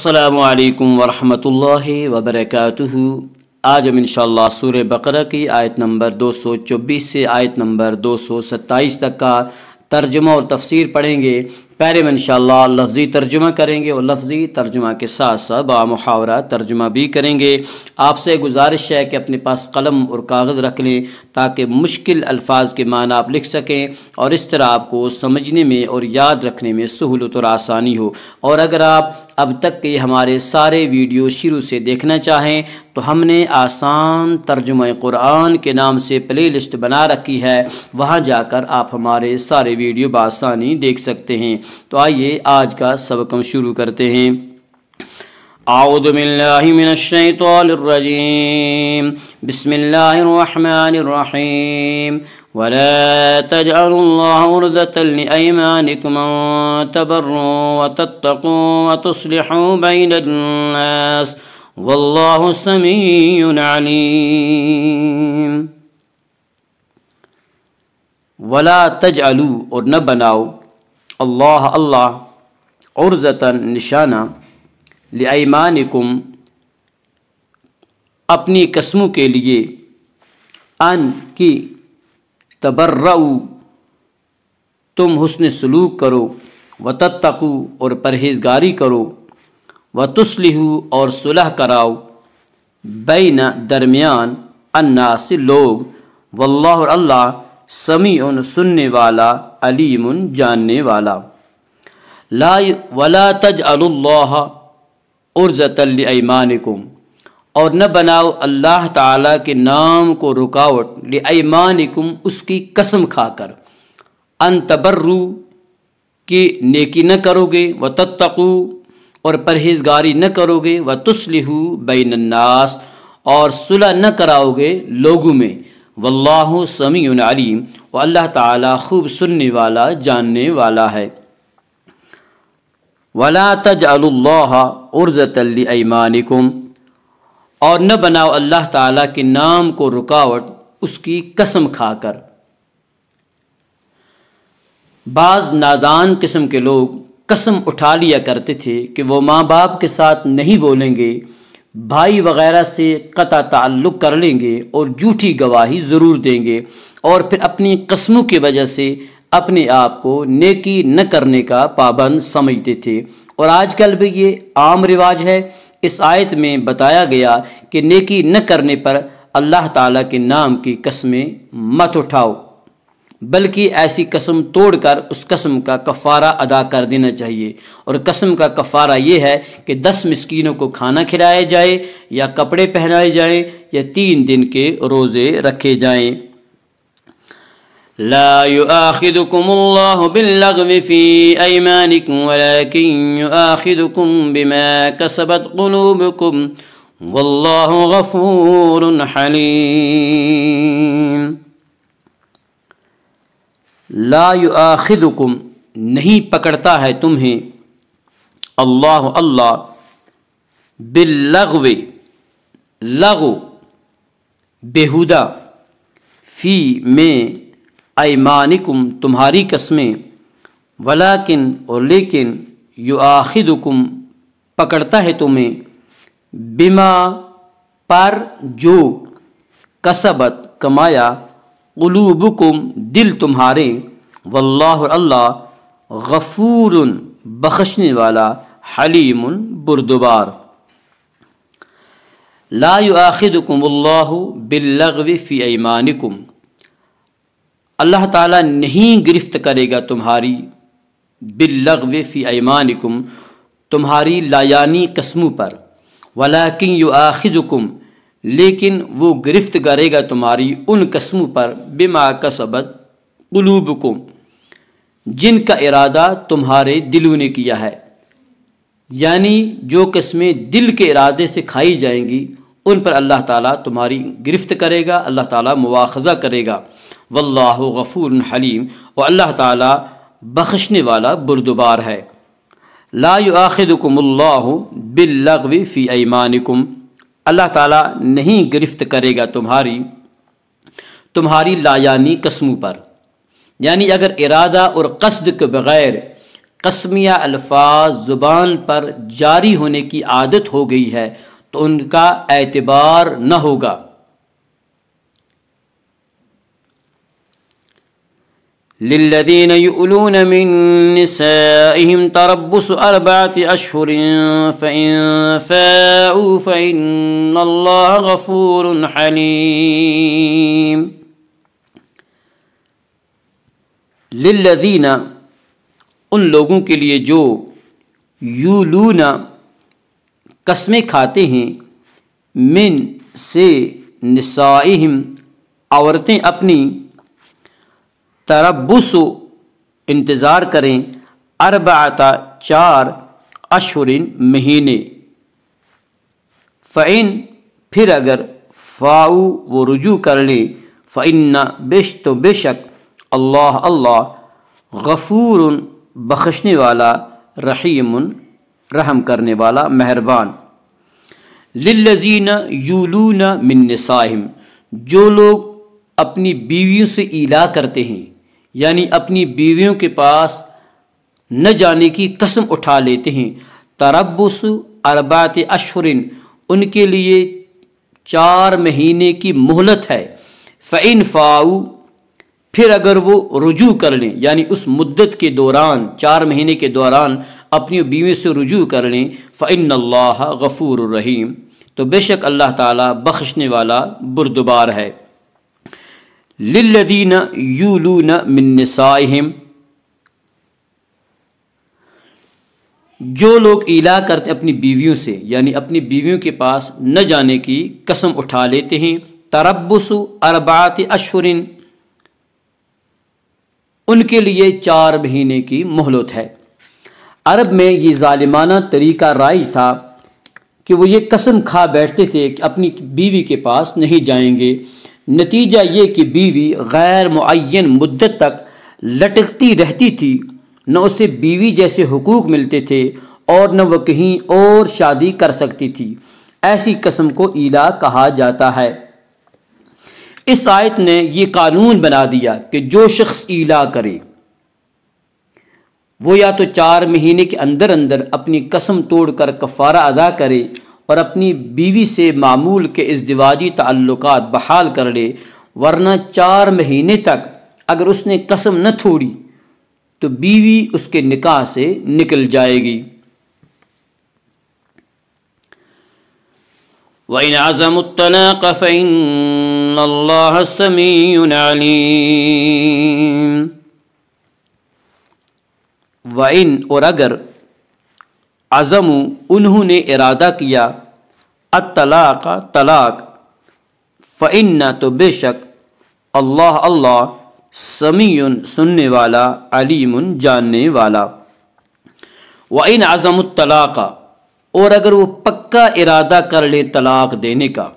السلام علیکم ورحمۃ اللہ وبرکاتہ۔ آج ہم انشاءاللہ سورہ بقرہ کی آیت نمبر 224 سے آیت نمبر 227 تک کا ترجمہ اور تفسیر پڑھیں گے۔ پہلے میں انشاءاللہ لفظی ترجمہ کریں گے اور لفظی ترجمہ کے ساتھ ساتھ بامحاورہ ترجمہ بھی کریں گے۔ آپ سے گزارش ہے کہ اپنے پاس قلم اور کاغذ رکھ لیں تاکہ مشکل الفاظ کے معنی آپ لکھ سکیں اور اس طرح آپ کو سمجھنے میں اور یاد رکھنے میں سہولت اور آسانی ہو۔ اور اگر آپ اب تک کے ہمارے سارے ویڈیو شروع سے دیکھنا چاہیں تو ہم نے آسان ترجمہ قرآن کے نام سے پلے لسٹ بنا رکھی ہے، وہاں جا کر آپ ہمارے سارے ویڈیو بآسانی دیکھ سکتے ہیں۔ تو آئیے آج کا سبق ہم شروع کرتے ہیں۔ اعوذ باللہ من الشیطان الرجیم، بسم اللہ الرحمن الرحیم، ولا تجعلوا الله عرضة لأيمانكم أن تبروا وتتقوا وتصلحوا بين الناس والله سميع عليم۔ ولا تجعلوا اور نہ بناؤ اللہ عرضة نشانہ لأیمانکم اپنی قسموں کے لیے، ان کی تبرؤ تم حسن سلوک کرو، وتتقو اور پرہیزگاری کرو، وتصلحوا اور صلح کراؤ، بین درمیان الناس لوگ، واللہ اور اللہ سمیع سننے والا، علیم جاننے والا۔ ولا تجعلوا اللہ عرضة لأیمانکم اور نہ بناؤ اللہ تعالیٰ کے نام کو رکاوٹ، لأیمانکم اس کی قسم کھا کر، ان تبرو کی نیکی نہ کرو گے، وتتقو اور پرہیزگاری نہ کرو گے، وتصلحوا بین الناس اور صلح نہ کراؤ گے لوگوں میں، واللہ سمیع علیم اور اللہ تعالیٰ خوب سننے والا جاننے والا ہے۔ ولا تجعلوا اللہ عرضة لأیمانکم اور نہ بناؤ اللہ تعالیٰ کے نام کو رکاوٹ اس کی قسم کھا کر۔ بعض نادان قسم کے لوگ قسم اٹھا لیا کرتے تھے کہ وہ ماں باپ کے ساتھ نہیں بولیں گے، بھائی وغیرہ سے قطع تعلق کر لیں گے اور جھوٹی گواہی ضرور دیں گے، اور پھر اپنی قسموں کی وجہ سے اپنے آپ کو نیکی نہ کرنے کا پابند سمجھتے تھے، اور آج کل بھی یہ عام رواج ہے۔ اس آیت میں بتایا گیا کہ نیکی نہ کرنے پر اللہ تعالیٰ کے نام کی قسمیں مت اٹھاؤ، بلکہ ایسی قسم توڑ کر اس قسم کا کفارہ ادا کر دینا چاہیے، اور قسم کا کفارہ یہ ہے کہ 10 مسکینوں کو کھانا کھلایا جائے، یا کپڑے پہنائے جائیں، یا 3 دن کے روزے رکھے جائیں۔ لا يؤاخذكم الله باللغو في أيمانكم ولكن يؤاخذكم بما كسبت قلوبكم والله غفور حليم۔ لا يؤاخذكم نہیں پکڑتا ہے تمہیں، اللہ باللغو لغو بےہودہ، فی میں ایمانکم تمہاری قسمیں، ولیکن اور لیکن، یؤاخذکم پکڑتا ہے تمہیں، بما پر جو، کسبت کمایا، قلوبکم دل تمہارے، واللہ اللہ غفور بخشنے والا، حلیم بردبار۔ لا یؤاخذکم اللہ باللغو فی ایمانکم اللہ تعالیٰ نہیں گرفت کرے گا تمہاری، باللغو فی ایمانکم تمہاری لایانی قسموں پر، ولیکن یؤاخذکم لیکن وہ گرفت کرے گا تمہاری ان قسموں پر، بما کسبت قلوبکم جن کا ارادہ تمہارے دلوں نے کیا ہے، یعنی جو قسمیں دل کے ارادے سے کھائی جائیں گی ان پر اللہ تعالیٰ تمہاری گرفت کرے گا، اللہ تعالیٰ مواخذہ کرے گا۔ واللہ غفور حلیم اور اللہ تعالیٰ بخشنے والا بردبار ہے۔ لا یؤاخذکم اللہ باللغو فی ایمانکم اللہ تعالیٰ نہیں گرفت کرے گا تمہاری لایانی قسموں پر، یعنی اگر ارادہ اور قصد کے بغیر قسمیہ الفاظ زبان پر جاری ہونے کی عادت ہو گئی ہے تو ان کا اعتبار نہ ہوگا۔ للذین یؤلون من نسائهم تربص 4 اشہر فإن فاءوا فإن اللہ غفور حلیم۔ للذین ان لوگوں کے لیے جو یولون قسمیں کھاتے ہیں، من سے نسائہم عورتیں اپنی، تربص انتظار کریں، 4 اشہر مہینے، فإن پھر اگر فاؤ وہ رجوع کر لیں، فإن بے شک اللہ غفور بخشنے والا، رحیم رحم کرنے والا، مہربان۔ للذین یولون من نسائہم جو لوگ اپنی بیویوں سے ایلا کرتے ہیں، یعنی اپنی بیویوں کے پاس نہ جانے کی قسم اٹھا لیتے ہیں، تربص 4 اشہر ان کے لیے 4 مہینے کی مہلت ہے، فإن فاؤ پھر اگر وہ رجوع کر لیں، یعنی اس مدت کے دوران 4 مہینے کے دوران اپنی بیوی سے رجوع کر لیں، فإن اللہ غفور الرحیم تو بے شک اللہ تعالیٰ بخشنے والا بردبار ہے۔ للذین یولون من نسائہم جو لوگ ایلا کرتے اپنی بیویوں سے، یعنی اپنی بیویوں کے پاس نہ جانے کی قسم اٹھا لیتے ہیں، تربص 4 اشہر ان کے لیے 4 مہینے کی مہلت ہے۔ عرب میں یہ ظالمانہ طریقہ رائج تھا کہ وہ یہ قسم کھا بیٹھتے تھے کہ اپنی بیوی کے پاس نہیں جائیں گے، نتیجہ یہ کہ بیوی غیر معین مدت تک لٹکتی رہتی تھی، نہ اسے بیوی جیسے حقوق ملتے تھے اور نہ وہ کہیں اور شادی کر سکتی تھی، ایسی قسم کو ایلا کہا جاتا ہے۔ اس آیت نے یہ قانون بنا دیا کہ جو شخص ایلا کرے وہ یا تو 4 مہینے کے اندر اندر اپنی قسم توڑ کر کفارہ ادا کرے اور اپنی بیوی سے معمول کے ازدواجی تعلقات بحال کر لے، ورنہ 4 مہینے تک اگر اس نے قسم نہ توڑی تو بیوی اس کے نکاح سے نکل جائے گی۔ وَإِنْ عَزَمُوا الطَّلَاقَ فَإِنَّ اللَّهَ سَمِيعٌ عَلِيمٌ۔ وَإِنْ اور اگر عزموا انہوں نے ارادہ کیا، الطلاق طلاق، فإن تو بے شک اللہ سمیع سننے والا، علیم جاننے والا۔ وَإِنْ عَزَمُوا الطَّلَاقَ اور اگر وہ پکا ارادہ کر لے طلاق دینے کا،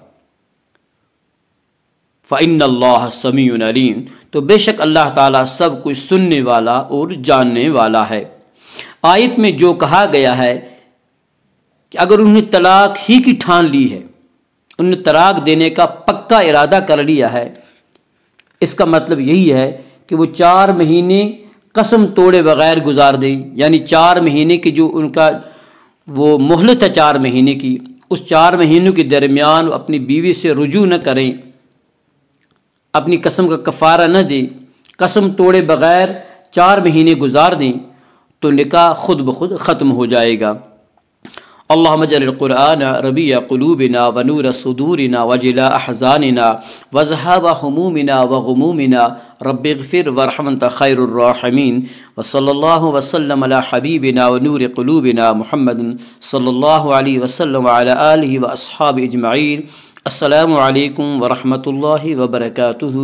فإن اللہ سمیع علیم تو بے شک اللہ تعالیٰ سب کچھ سننے والا اور جاننے والا ہے۔ آیت میں جو کہا گیا ہے کہ اگر انہوں نے طلاق ہی کی ٹھان لی ہے، انہوں نے طلاق دینے کا پکا ارادہ کر لیا ہے، اس کا مطلب یہی ہے کہ وہ 4 مہینے قسم توڑے بغیر گزار دیں، یعنی 4 مہینے کی جو ان کا وہ مہلت ہے 4 مہینے کی، اس 4 مہینوں کے درمیان وہ اپنی بیوی سے رجوع نہ کریں، اپنی قسم کا کفارہ نہ دیں، قسم توڑے بغیر 4 مہینے گزار دیں تو نکاح خود بخود ختم ہو جائے گا۔ اللہم اجعل القرآن ربیع قلوبنا ونور صدورنا وجلاء احزاننا وذهاب همومنا وغمومنا رب اغفر وارحم انت خیر الراحمین وصلی اللہ وسلم علی حبیبنا ونور قلوبنا محمد صلی اللہ علیہ وسلم وعلی آلہ واصحابہ اجمعین۔ السلام علیکم ورحمۃ اللہ وبرکاتہ۔